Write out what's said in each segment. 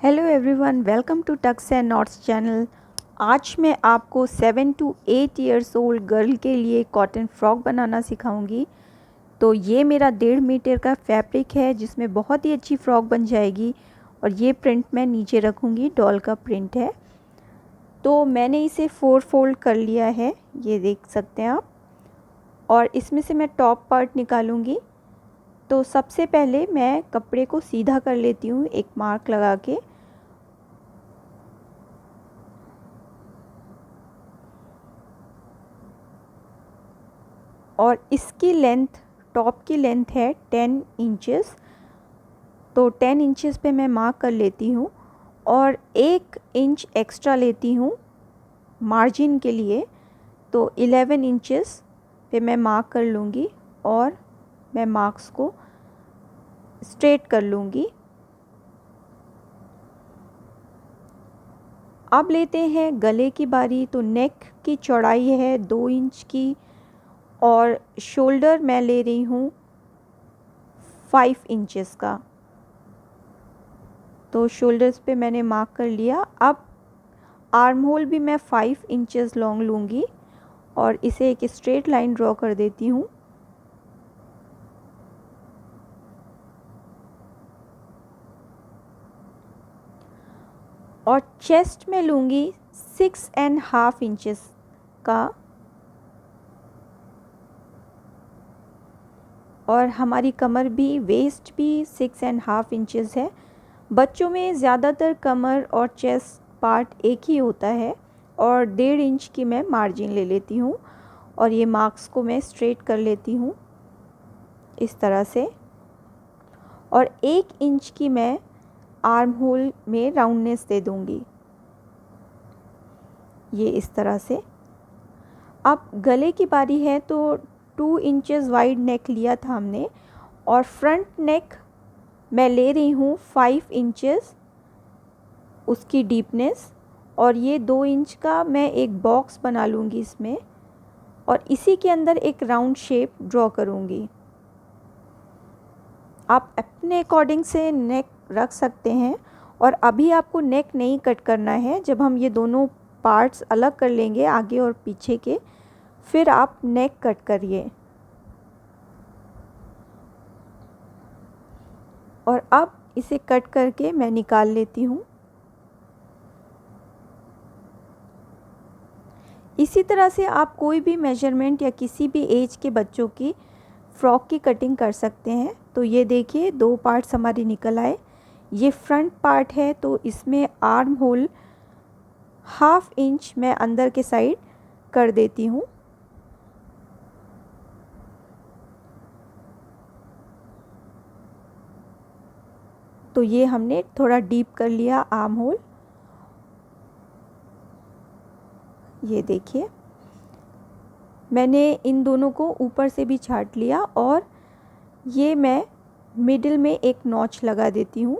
Hello everyone, welcome to Tux and Knots channel. आज मैं आपको 7 to 8 इयर्स ओल्ड गर्ल के लिए कॉटन फ्रॉक बनाना सिखाऊंगी। तो ये मेरा 1.5 मीटर का फैब्रिक है जिसमें बहुत ही अच्छी फ़्रॉक बन जाएगी। और ये प्रिंट मैं नीचे रखूँगी, डॉल का प्रिंट है। तो मैंने इसे 4 फोल्ड कर लिया है, ये देख सकते हैं आप। और इसमें से मैं टॉप पार्ट निकालूँगी। तो सबसे पहले मैं कपड़े को सीधा कर लेती हूँ एक मार्क लगा के। और इसकी लेंथ, टॉप की लेंथ है 10 इंचेस। तो 10 इंचेस पे मैं मार्क कर लेती हूँ और 1 इंच एक्स्ट्रा लेती हूँ मार्जिन के लिए। तो 11 इंचेस पे मैं मार्क कर लूँगी और मैं मार्क्स को स्ट्रेट कर लूँगी। अब लेते हैं गले की बारी। तो नेक की चौड़ाई है 2 इंच की और शोल्डर मैं ले रही हूँ 5 इंचेस का। तो शोल्डर्स पे मैंने मार्क कर लिया। अब आर्म होल भी मैं 5 इंचेस लॉन्ग लूँगी और इसे एक स्ट्रेट लाइन ड्रॉ कर देती हूँ। और चेस्ट में लूँगी 6.5 इंचेस का। और हमारी कमर भी, वेस्ट भी 6.5 इंचेस है। बच्चों में ज़्यादातर कमर और चेस्ट पार्ट एक ही होता है। और 1.5 इंच की मैं मार्जिन ले लेती हूँ और ये मार्क्स को मैं स्ट्रेट कर लेती हूँ इस तरह से। और 1 इंच की मैं आर्म होल में राउंडनेस दे दूँगी, ये इस तरह से। अब गले की बारी है। तो 2 इंचेस वाइड नेक लिया था हमने और फ्रंट नेक मैं ले रही हूँ 5 इंचेस उसकी डीपनेस। और ये 2 इंच का मैं एक बॉक्स बना लूँगी इसमें और इसी के अंदर एक राउंड शेप ड्रॉ करूँगी। आप अपने अकॉर्डिंग से नेक रख सकते हैं। और अभी आपको नेक नहीं कट करना है, जब हम ये दोनों पार्ट्स अलग कर लेंगे आगे और पीछे के, फिर आप नेक कट करिए। और अब इसे कट करके मैं निकाल लेती हूँ। इसी तरह से आप कोई भी मेजरमेंट या किसी भी एज के बच्चों की फ़्रॉक की कटिंग कर सकते हैं। तो ये देखिए 2 पार्ट्स हमारे निकल आए। ये फ्रंट पार्ट है तो इसमें आर्म होल 1/2 इंच मैं अंदर के साइड कर देती हूँ। तो ये हमने थोड़ा डीप कर लिया आर्म होल, ये देखिए। मैंने इन दोनों को ऊपर से भी छाट लिया और ये मैं मिडिल में एक नॉच लगा देती हूँ।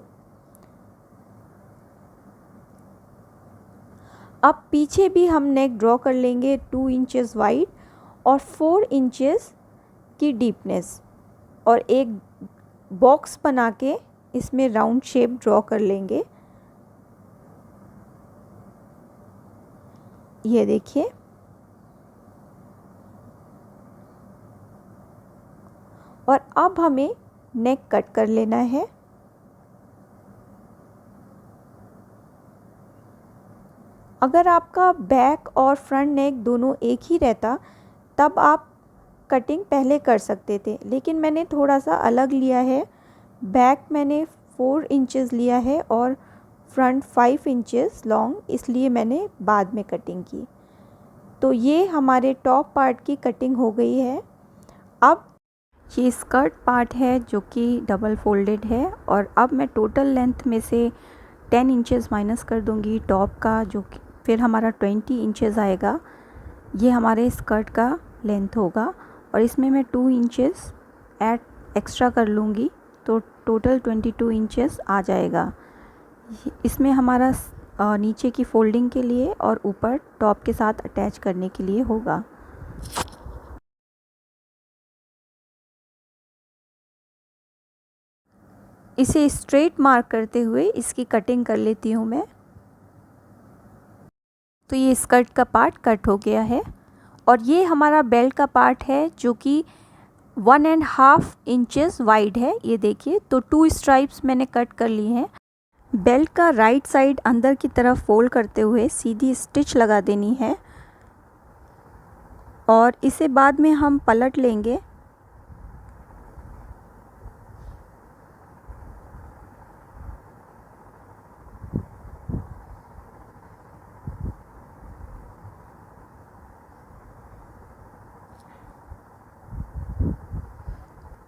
अब पीछे भी हम नेक ड्रॉ कर लेंगे 2 इंचेस वाइड और 4 इंचेस की डीपनेस। और एक बॉक्स बना के इसमें राउंड शेप ड्रॉ कर लेंगे, ये देखिए। और अब हमें नेक कट कर लेना है। अगर आपका बैक और फ्रंट नेक दोनों एक ही रहता तब आप कटिंग पहले कर सकते थे, लेकिन मैंने थोड़ा सा अलग लिया है। बैक मैंने 4 इंचेस लिया है और फ्रंट 5 इंचेस लॉन्ग, इसलिए मैंने बाद में कटिंग की। तो ये हमारे टॉप पार्ट की कटिंग हो गई है। अब ये स्कर्ट पार्ट है जो कि डबल फोल्डेड है। और अब मैं टोटल लेंथ में से 10 इंचेस माइनस कर दूंगी टॉप का, जो कि फिर हमारा 20 इंचेस आएगा। ये हमारे स्कर्ट का लेंथ होगा और इसमें मैं 2 इंचेस ऐड एक्स्ट्रा कर लूँगी, तो टोटल 22 इंचेस आ जाएगा। इसमें हमारा नीचे की फोल्डिंग के लिए और ऊपर टॉप के साथ अटैच करने के लिए होगा। इसे स्ट्रेट मार्क करते हुए इसकी कटिंग कर लेती हूँ मैं। तो ये स्कर्ट का पार्ट कट हो गया है और ये हमारा बेल्ट का पार्ट है जो कि 1.5 इंचेस वाइड है। ये देखिए, तो 2 स्ट्राइप्स मैंने कट कर ली हैं। बेल्ट का राइट साइड अंदर की तरफ फोल्ड करते हुए सीधी स्टिच लगा देनी है और इसे बाद में हम पलट लेंगे।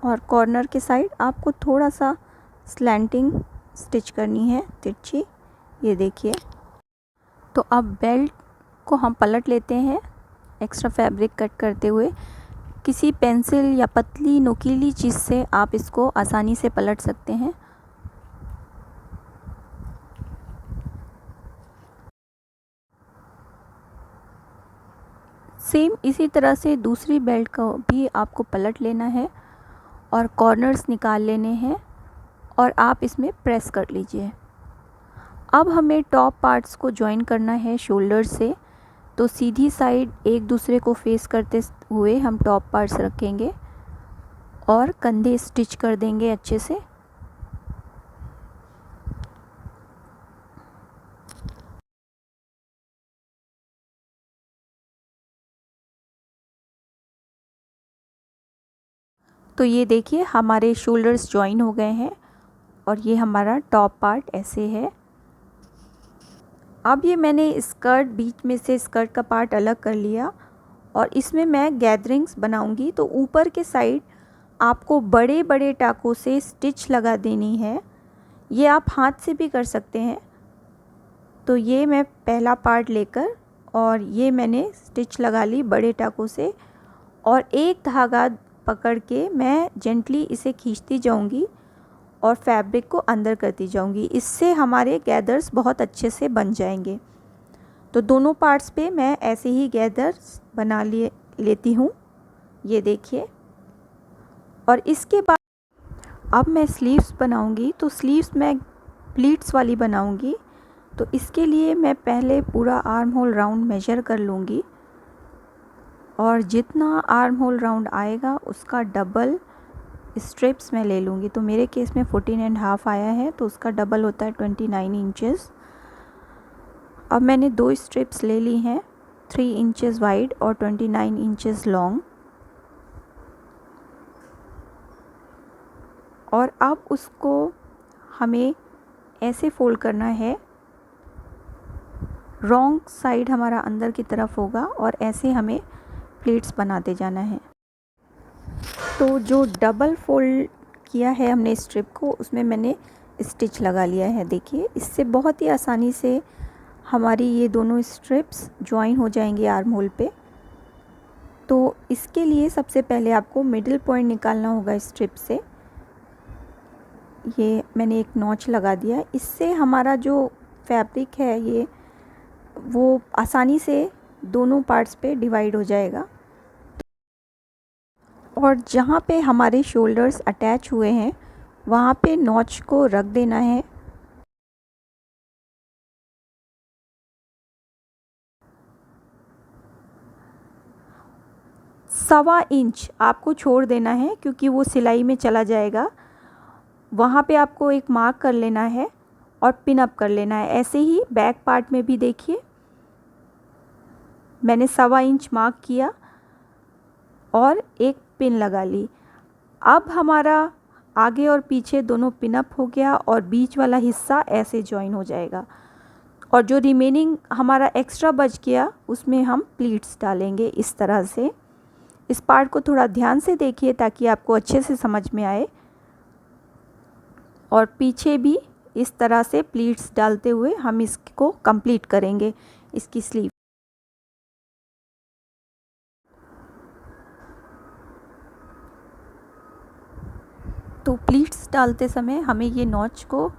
और कॉर्नर के साइड आपको थोड़ा सा स्लैंटिंग स्टिच करनी है, तिरछी। ये देखिए। तो अब बेल्ट को हम पलट लेते हैं एक्स्ट्रा फैब्रिक कट करते हुए। किसी पेंसिल या पतली नुकीली चीज़ से आप इसको आसानी से पलट सकते हैं। सेम इसी तरह से दूसरी बेल्ट को भी आपको पलट लेना है और कॉर्नर्स निकाल लेने हैं और आप इसमें प्रेस कर लीजिए। अब हमें टॉप पार्ट्स को जॉइन करना है शोल्डर से। तो सीधी साइड एक दूसरे को फेस करते हुए हम टॉप पार्ट्स रखेंगे और कंधे स्टिच कर देंगे अच्छे से। तो ये देखिए, हमारे शोल्डर्स जॉइन हो गए हैं और ये हमारा टॉप पार्ट ऐसे है। अब ये मैंने स्कर्ट, बीच में से स्कर्ट का पार्ट अलग कर लिया और इसमें मैं गैदरिंग्स बनाऊंगी। तो ऊपर के साइड आपको बड़े बड़े टाकों से स्टिच लगा देनी है। ये आप हाथ से भी कर सकते हैं। तो ये मैं पहला पार्ट लेकर और ये मैंने स्टिच लगा ली बड़े टाकों से और एक धागा पकड़ के मैं जेंटली इसे खींचती जाऊंगी और फैब्रिक को अंदर करती जाऊंगी। इससे हमारे गैदर्स बहुत अच्छे से बन जाएंगे। तो दोनों पार्ट्स पे मैं ऐसे ही गैदर्स बना लेती हूँ। ये देखिए। और इसके बाद अब मैं स्लीव्स बनाऊंगी। तो स्लीव्स मैं प्लीट्स वाली बनाऊंगी। तो इसके लिए मैं पहले पूरा आर्म होल राउंड मेजर कर लूँगी और जितना आर्म होल राउंड आएगा उसका डबल स्ट्रिप्स मैं ले लूँगी। तो मेरे केस में 14.5 आया है, तो उसका डबल होता है 29 इंचेस। अब मैंने 2 स्ट्रिप्स ले ली हैं, 3 इंचेस वाइड और 29 इंचेस लॉन्ग। और अब उसको हमें ऐसे फोल्ड करना है, रॉन्ग साइड हमारा अंदर की तरफ होगा और ऐसे हमें प्लेट्स बनाते जाना है। तो जो डबल फोल्ड किया है हमने स्ट्रिप को, उसमें मैंने स्टिच लगा लिया है। देखिए, इससे बहुत ही आसानी से हमारी ये दोनों स्ट्रिप्स ज्वाइन हो जाएंगी आर्म होल पे। तो इसके लिए सबसे पहले आपको मिडिल पॉइंट निकालना होगा स्ट्रिप से। ये मैंने एक नॉच लगा दिया। इससे हमारा जो फैब्रिक है ये वो आसानी से दोनों पार्ट्स पे डिवाइड हो जाएगा। और जहाँ पे हमारे शोल्डर्स अटैच हुए हैं वहाँ पे नॉच को रख देना है। सवा इंच आपको छोड़ देना है क्योंकि वो सिलाई में चला जाएगा। वहाँ पे आपको एक मार्क कर लेना है और पिन अप कर लेना है। ऐसे ही बैक पार्ट में भी देखिए, मैंने सवा इंच मार्क किया और एक पिन लगा ली। अब हमारा आगे और पीछे दोनों पिन अप हो गया और बीच वाला हिस्सा ऐसे जॉइन हो जाएगा। और जो रिमेनिंग हमारा एक्स्ट्रा बच गया उसमें हम प्लीट्स डालेंगे इस तरह से। इस पार्ट को थोड़ा ध्यान से देखिए ताकि आपको अच्छे से समझ में आए। और पीछे भी इस तरह से प्लीट्स डालते हुए हम इसको कंप्लीट करेंगे, इसकी स्लीव। तो प्लीट्स डालते समय हमें ये नॉच को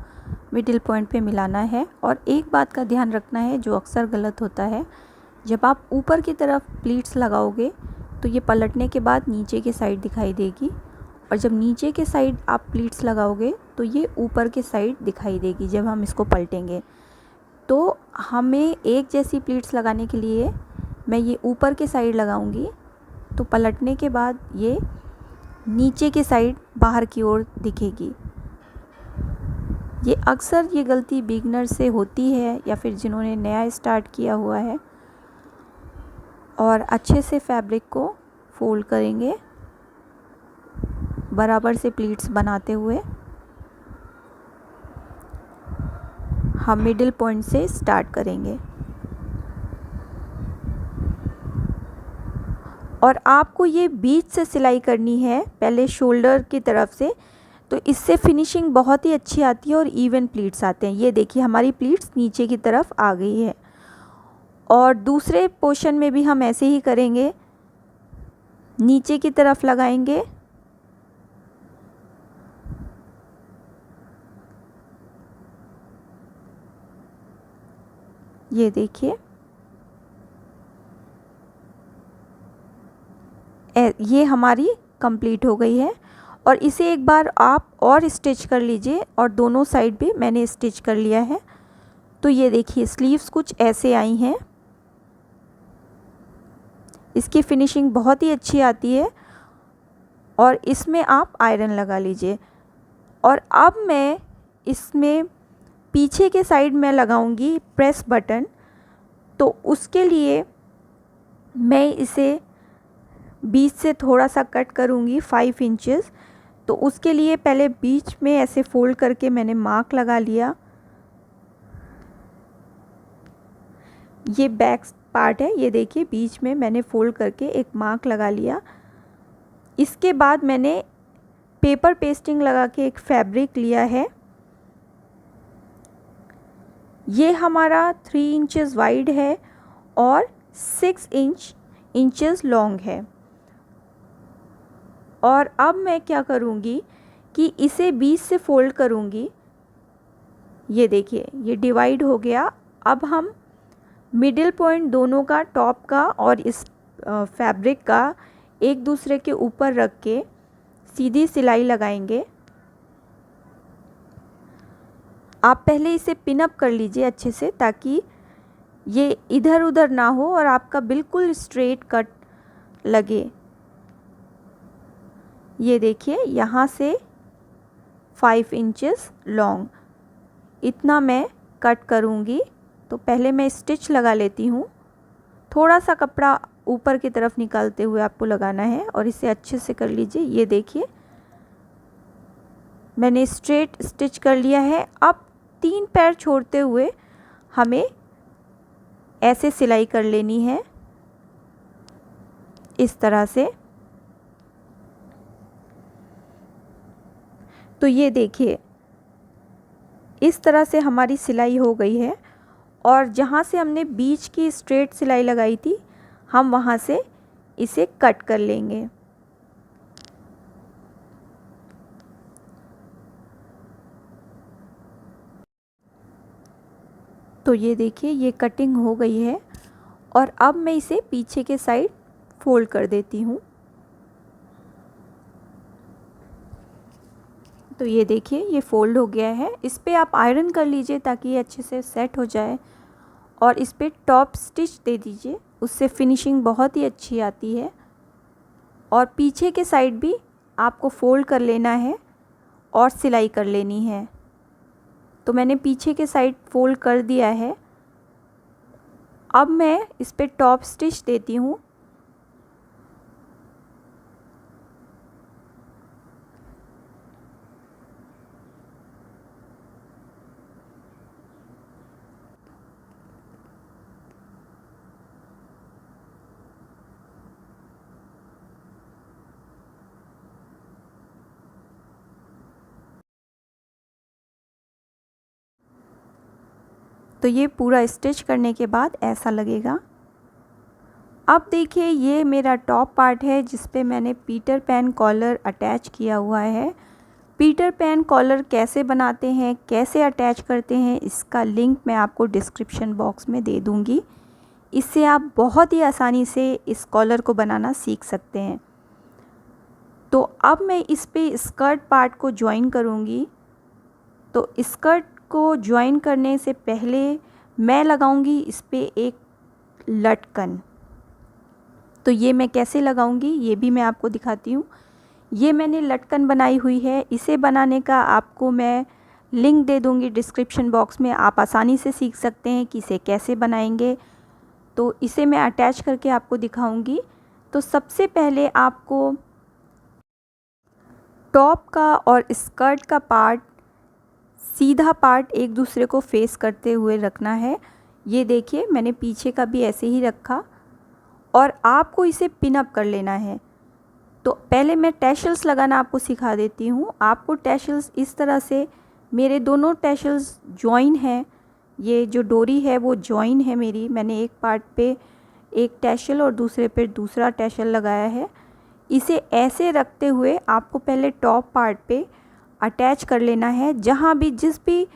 मिडिल पॉइंट पे मिलाना है। और एक बात का ध्यान रखना है जो अक्सर गलत होता है, जब आप ऊपर की तरफ प्लीट्स लगाओगे तो ये पलटने के बाद नीचे की साइड दिखाई देगी और जब नीचे के साइड आप प्लीट्स लगाओगे तो ये ऊपर के साइड दिखाई देगी जब हम इसको पलटेंगे। तो हमें एक जैसी प्लीट्स लगाने के लिए मैं ये ऊपर के साइड लगाऊंगी, तो पलटने के बाद ये नीचे के साइड बाहर की ओर दिखेगी। ये अक्सर ये गलती बिगनर से होती है या फिर जिन्होंने नया स्टार्ट किया हुआ है। और अच्छे से फैब्रिक को फोल्ड करेंगे बराबर से प्लीट्स बनाते हुए। हम मिडिल पॉइंट से स्टार्ट करेंगे और आपको ये बीच से सिलाई करनी है पहले शोल्डर की तरफ से, तो इससे फिनिशिंग बहुत ही अच्छी आती है और इवन प्लीट्स आते हैं। ये देखिए हमारी प्लीट्स नीचे की तरफ आ गई है। और दूसरे पोर्शन में भी हम ऐसे ही करेंगे, नीचे की तरफ लगाएंगे ये देखिए ये हमारी कंप्लीट हो गई है। और इसे एक बार आप और स्टिच कर लीजिए और दोनों साइड भी मैंने स्टिच कर लिया है। तो ये देखिए स्लीव्स कुछ ऐसे आई हैं। इसकी फिनिशिंग बहुत ही अच्छी आती है और इसमें आप आयरन लगा लीजिए। और अब मैं इसमें पीछे के साइड में लगाऊंगी प्रेस बटन, तो उसके लिए मैं इसे बीच से थोड़ा सा कट करूंगी 5 इंचेस। तो उसके लिए पहले बीच में ऐसे फोल्ड करके मैंने मार्क लगा लिया। ये बैक पार्ट है, ये देखिए बीच में मैंने फोल्ड करके एक मार्क लगा लिया। इसके बाद मैंने पेपर पेस्टिंग लगा के एक फैब्रिक लिया है। ये हमारा 3 इंचेस वाइड है और 6 इंचेस लॉन्ग है। और अब मैं क्या करूँगी कि इसे बीच से फोल्ड करूँगी। ये देखिए ये डिवाइड हो गया। अब हम मिडिल पॉइंट दोनों का, टॉप का और इस फैब्रिक का एक दूसरे के ऊपर रख के सीधी सिलाई लगाएंगे। आप पहले इसे पिन अप कर लीजिए अच्छे से, ताकि ये इधर उधर ना हो और आपका बिल्कुल स्ट्रेट कट लगे। ये देखिए यहाँ से 5 इंचेस लॉन्ग इतना मैं कट करूँगी। तो पहले मैं स्टिच लगा लेती हूँ। थोड़ा सा कपड़ा ऊपर की तरफ निकालते हुए आपको लगाना है और इसे अच्छे से कर लीजिए। ये देखिए मैंने स्ट्रेट स्टिच कर लिया है। अब 3 पैर छोड़ते हुए हमें ऐसे सिलाई कर लेनी है, इस तरह से। तो ये देखिए इस तरह से हमारी सिलाई हो गई है। और जहाँ से हमने बीच की स्ट्रेट सिलाई लगाई थी, हम वहाँ से इसे कट कर लेंगे। तो ये देखिए ये कटिंग हो गई है और अब मैं इसे पीछे के साइड फोल्ड कर देती हूँ। तो ये देखिए ये फोल्ड हो गया है। इस पे आप आयरन कर लीजिए ताकि ये अच्छे से सेट हो जाए और इस पे टॉप स्टिच दे दीजिए, उससे फिनिशिंग बहुत ही अच्छी आती है। और पीछे के साइड भी आपको फोल्ड कर लेना है और सिलाई कर लेनी है। तो मैंने पीछे के साइड फोल्ड कर दिया है। अब मैं इस पे टॉप स्टिच देती हूँ। तो ये पूरा स्टिच करने के बाद ऐसा लगेगा। अब देखिए ये मेरा टॉप पार्ट है जिस पे मैंने पीटर पैन कॉलर अटैच किया हुआ है। पीटर पैन कॉलर कैसे बनाते हैं, कैसे अटैच करते हैं, इसका लिंक मैं आपको डिस्क्रिप्शन बॉक्स में दे दूँगी। इससे आप बहुत ही आसानी से इस कॉलर को बनाना सीख सकते हैं। तो अब मैं इस पे स्कर्ट पार्ट को ज्वाइन करूँगी। तो स्कर्ट को ज्वाइन करने से पहले मैं लगाऊंगी इस पे एक लटकन। तो ये मैं कैसे लगाऊंगी ये भी मैं आपको दिखाती हूँ। ये मैंने लटकन बनाई हुई है। इसे बनाने का आपको मैं लिंक दे दूँगी डिस्क्रिप्शन बॉक्स में। आप आसानी से सीख सकते हैं कि इसे कैसे बनाएंगे। तो इसे मैं अटैच करके आपको दिखाऊंगी। तो सबसे पहले आपको टॉप का और स्कर्ट का पार्ट, सीधा पार्ट एक दूसरे को फेस करते हुए रखना है। ये देखिए मैंने पीछे का भी ऐसे ही रखा और आपको इसे पिन अप कर लेना है। तो पहले मैं टैशल्स लगाना आपको सिखा देती हूँ। आपको टैशल्स इस तरह से, मेरे दोनों टैशल्स जॉइन हैं, ये जो डोरी है वो जॉइन है मेरी। मैंने एक पार्ट पे एक टैशल और दूसरे पे दूसरा टैशल लगाया है। इसे ऐसे रखते हुए आपको पहले टॉप पार्ट पे अटैच कर लेना है। जहाँ भी, जिस भी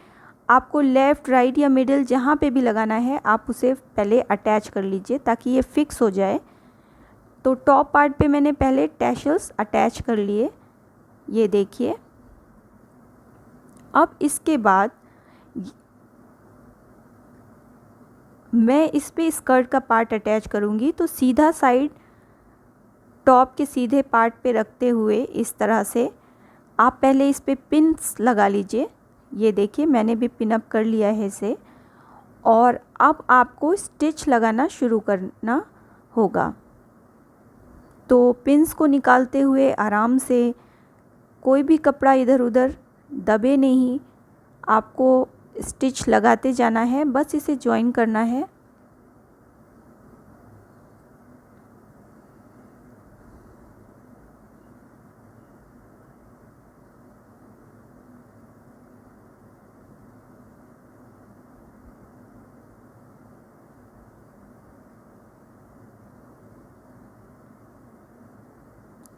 आपको लेफ़्ट, राइट या मिडिल जहाँ पे भी लगाना है आप उसे पहले अटैच कर लीजिए ताकि ये फिक्स हो जाए। तो टॉप पार्ट पे मैंने पहले टैशल्स अटैच कर लिए, ये देखिए। अब इसके बाद मैं इस पे स्कर्ट का पार्ट अटैच करूँगी। तो सीधा साइड टॉप के सीधे पार्ट पे रखते हुए इस तरह से आप पहले इस पे पिन्स लगा लीजिए। ये देखिए मैंने भी पिन अप कर लिया है इसे। और अब आपको स्टिच लगाना शुरू करना होगा। तो पिन्स को निकालते हुए आराम से, कोई भी कपड़ा इधर उधर दबे नहीं, आपको स्टिच लगाते जाना है, बस इसे जॉइन करना है।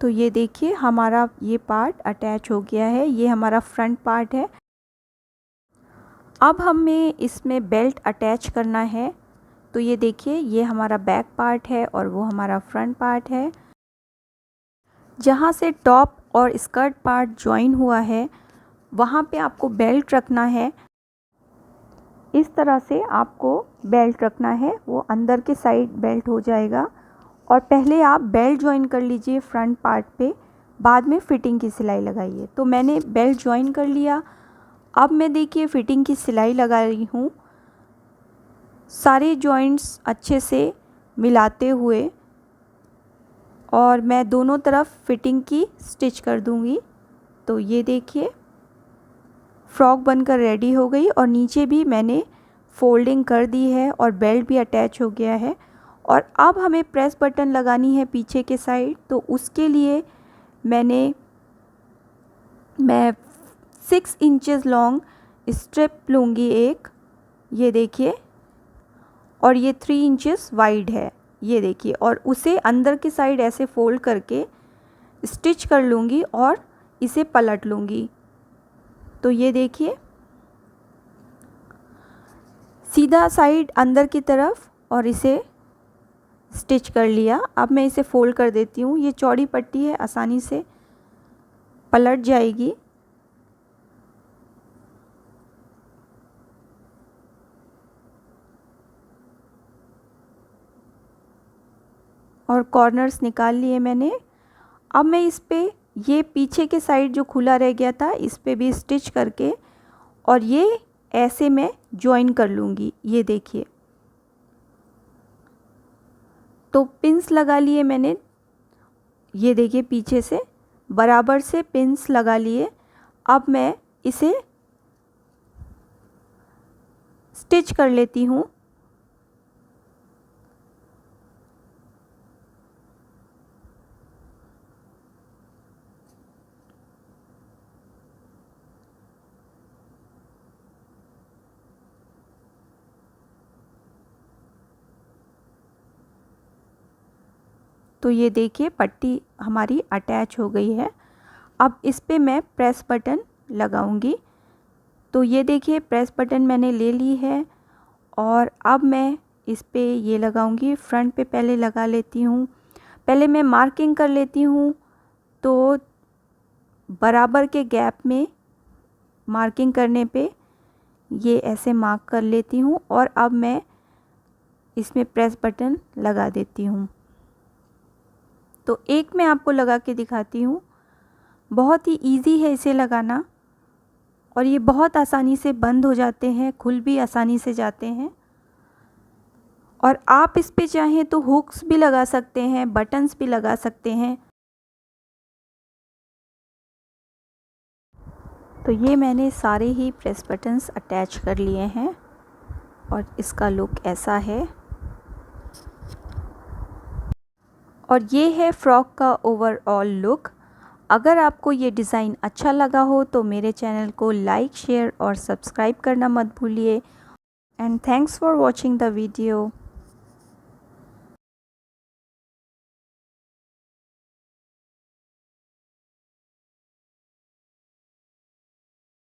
तो ये देखिए हमारा ये पार्ट अटैच हो गया है। ये हमारा फ्रंट पार्ट है। अब हमें इसमें बेल्ट अटैच करना है। तो ये देखिए ये हमारा बैक पार्ट है और वो हमारा फ्रंट पार्ट है। जहाँ से टॉप और स्कर्ट पार्ट जॉइन हुआ है वहाँ पे आपको बेल्ट रखना है। इस तरह से आपको बेल्ट रखना है, वो अंदर के साइड बेल्ट हो जाएगा। और पहले आप बेल्ट जॉइन कर लीजिए फ्रंट पार्ट पे, बाद में फ़िटिंग की सिलाई लगाइए। तो मैंने बेल्ट जॉइन कर लिया। अब मैं देखिए फ़िटिंग की सिलाई लगा रही हूँ, सारे जॉइंट्स अच्छे से मिलाते हुए, और मैं दोनों तरफ फ़िटिंग की स्टिच कर दूँगी। तो ये देखिए फ्रॉक बनकर रेडी हो गई और नीचे भी मैंने फोल्डिंग कर दी है और बेल्ट भी अटैच हो गया है। और अब हमें प्रेस बटन लगानी है पीछे के साइड। तो उसके लिए मैं 6 इंचेस लॉन्ग स्ट्रिप लूँगी एक, ये देखिए, और ये 3 इंचेस वाइड है, ये देखिए। और उसे अंदर के साइड ऐसे फोल्ड करके स्टिच कर लूँगी और इसे पलट लूँगी। तो ये देखिए सीधा साइड अंदर की तरफ और इसे स्टिच कर लिया। अब मैं इसे फोल्ड कर देती हूँ। ये चौड़ी पट्टी है, आसानी से पलट जाएगी। और कॉर्नर्स निकाल लिए मैंने। अब मैं इस पे, ये पीछे के साइड जो खुला रह गया था इस पे भी स्टिच करके और ये ऐसे मैं जॉइन कर लूँगी, ये देखिए। तो पिंस लगा लिए मैंने, ये देखिए पीछे से बराबर से पिंस लगा लिए। अब मैं इसे स्टिच कर लेती हूँ। तो ये देखिए पट्टी हमारी अटैच हो गई है। अब इस पे मैं प्रेस बटन लगाऊंगी। तो ये देखिए प्रेस बटन मैंने ले ली है और अब मैं इस पे ये लगाऊंगी। फ्रंट पे पहले लगा लेती हूँ, पहले मैं मार्किंग कर लेती हूँ। तो बराबर के गैप में मार्किंग करने पे ये ऐसे मार्क कर लेती हूँ और अब मैं इसमें प्रेस बटन लगा देती हूँ। तो एक मैं आपको लगा के दिखाती हूँ। बहुत ही इजी है इसे लगाना और ये बहुत आसानी से बंद हो जाते हैं, खुल भी आसानी से जाते हैं। और आप इस पे चाहें तो हुक्स भी लगा सकते हैं, बटन्स भी लगा सकते हैं। तो ये मैंने सारे ही प्रेस बटन्स अटैच कर लिए हैं और इसका लुक ऐसा है। और ये है फ़्रॉक का ओवरऑल लुक। अगर आपको ये डिज़ाइन अच्छा लगा हो तो मेरे चैनल को लाइक, शेयर और सब्सक्राइब करना मत भूलिए। And thanks for watching the video.